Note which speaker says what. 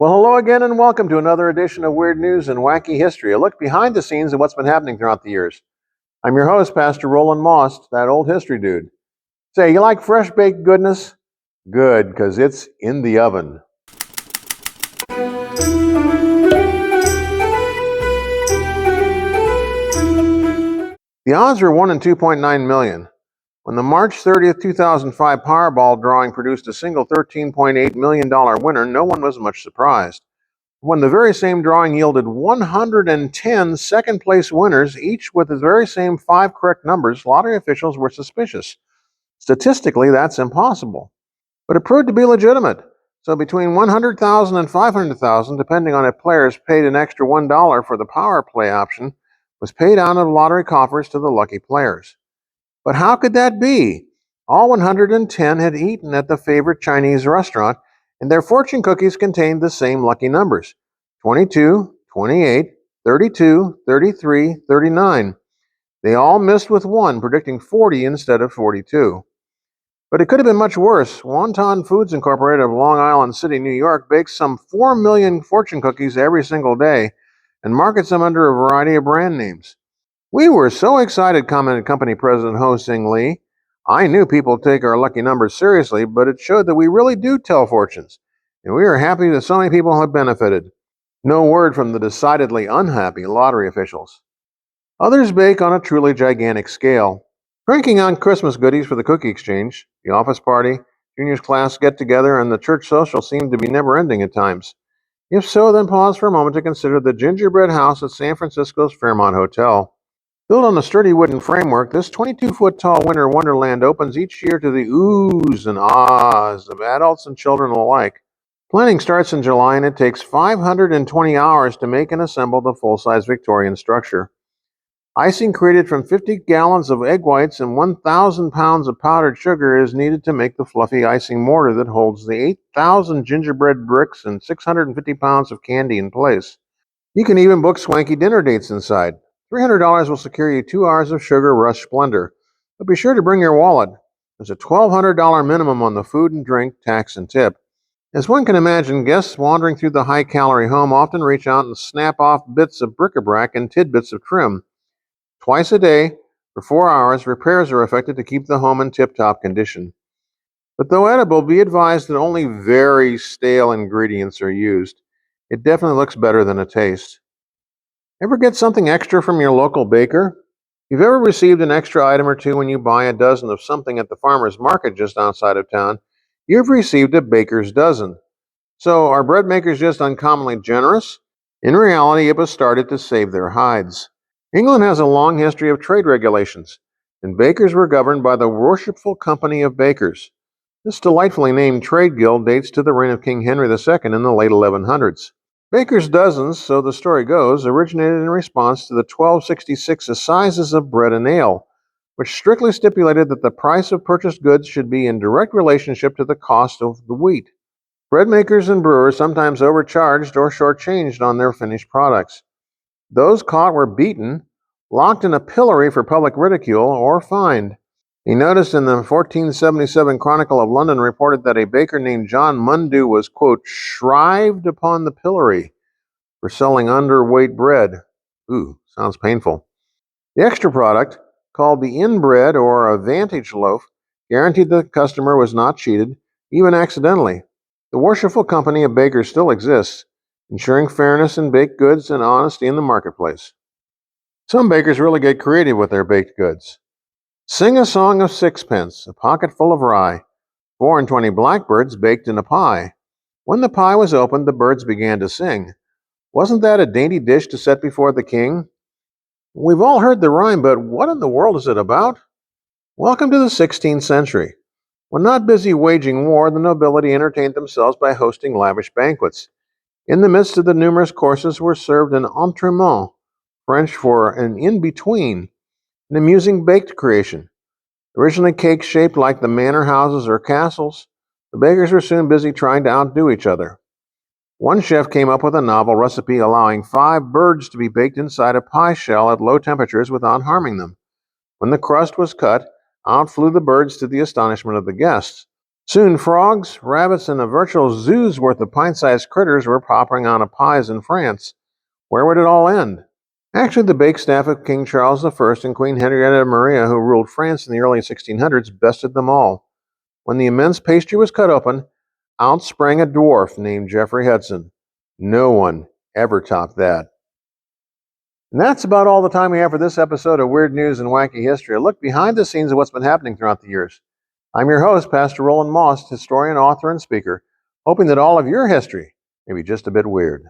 Speaker 1: Well, hello again and welcome to another edition of Weird News and Wacky History, a look behind the scenes of what's been happening throughout the years. I'm your host, Pastor Roland Moss, that old history dude. Say, you like fresh baked goodness? Good, because it's in the oven. The odds were 1 in 2.9 million. When the March 30th, 2005 Powerball drawing produced a single $13.8 million winner, no one was much surprised. When the very same drawing yielded 110 second place winners, each with the very same 5 correct numbers, lottery officials were suspicious. Statistically, that's impossible. But it proved to be legitimate. So between 100,000 and 500,000, depending on if players paid an extra $1 for the power play option, was paid out of lottery coffers to the lucky players. But how could that be? All 110 had eaten at the favorite Chinese restaurant, and their fortune cookies contained the same lucky numbers: 22, 28, 32, 33, 39. They all missed with one, predicting 40 instead of 42. But it could have been much worse. Wonton Foods Incorporated of Long Island City, New York, bakes some 4 million fortune cookies every single day and markets them under a variety of brand names. "We were so excited," commented company president Ho Sing Lee. "I knew people take our lucky numbers seriously, but it showed that we really do tell fortunes, and we are happy that so many people have benefited." No word from the decidedly unhappy lottery officials. Others bake on a truly gigantic scale. Cranking out Christmas goodies for the cookie exchange, the office party, juniors class get together, and the church social seem to be never ending at times. If so, then pause for a moment to consider the gingerbread house at San Francisco's Fairmont Hotel. Built on a sturdy wooden framework, this 22-foot-tall winter wonderland opens each year to the oohs and ahs of adults and children alike. Planning starts in July, and it takes 520 hours to make and assemble the full-size Victorian structure. Icing created from 50 gallons of egg whites and 1,000 pounds of powdered sugar is needed to make the fluffy icing mortar that holds the 8,000 gingerbread bricks and 650 pounds of candy in place. You can even book swanky dinner dates inside. $300 will secure you 2 hours of sugar rush splendor. But be sure to bring your wallet. There's a $1,200 minimum on the food and drink, tax, and tip. As one can imagine, guests wandering through the high-calorie home often reach out and snap off bits of bric-a-brac and tidbits of trim. Twice a day, for 4 hours, repairs are effected to keep the home in tip-top condition. But though edible, be advised that only very stale ingredients are used. It definitely looks better than it tastes. Ever get something extra from your local baker? If you've ever received an extra item or two when you buy a dozen of something at the farmer's market just outside of town, you've received a baker's dozen. So, are bread makers just uncommonly generous? In reality, it was started to save their hides. England has a long history of trade regulations, and bakers were governed by the Worshipful Company of Bakers. This delightfully named trade guild dates to the reign of King Henry II in the late 1100s. Baker's dozens, so the story goes, originated in response to the 1266 Assizes of Bread and Ale, which strictly stipulated that the price of purchased goods should be in direct relationship to the cost of the wheat. Bread makers and brewers sometimes overcharged or shortchanged on their finished products. Those caught were beaten, locked in a pillory for public ridicule, or fined. He noticed in the 1477 Chronicle of London reported that a baker named John Mundu was, quote, shrived upon the pillory for selling underweight bread. Ooh, sounds painful. The extra product, called the in-bread or a vantage loaf, guaranteed the customer was not cheated, even accidentally. The Worshipful Company of Bakers still exists, ensuring fairness in baked goods and honesty in the marketplace. Some bakers really get creative with their baked goods. Sing a song of sixpence, a pocket full of rye, 4 and 20 blackbirds baked in a pie. When the pie was opened, the birds began to sing. Wasn't that a dainty dish to set before the king? We've all heard the rhyme, but what in the world is it about? Welcome to the 16th century. When not busy waging war, the nobility entertained themselves by hosting lavish banquets. In the midst of the numerous courses were served an entremets, French for an in-between, an amusing baked creation. Originally cakes shaped like the manor houses or castles, the bakers were soon busy trying to outdo each other. One chef came up with a novel recipe allowing 5 birds to be baked inside a pie shell at low temperatures without harming them. When the crust was cut, out flew the birds to the astonishment of the guests. Soon frogs, rabbits, and a virtual zoo's worth of pint-sized critters were popping on pies in France. Where would it all end? Actually, the bake staff of King Charles I and Queen Henrietta Maria, who ruled France in the early 1600s, bested them all. When the immense pastry was cut open, out sprang a dwarf named Geoffrey Hudson. No one ever topped that. And that's about all the time we have for this episode of Weird News and Wacky History, a look behind the scenes of what's been happening throughout the years. I'm your host, Pastor Roland Moss, historian, author, and speaker, hoping that all of your history may be just a bit weird.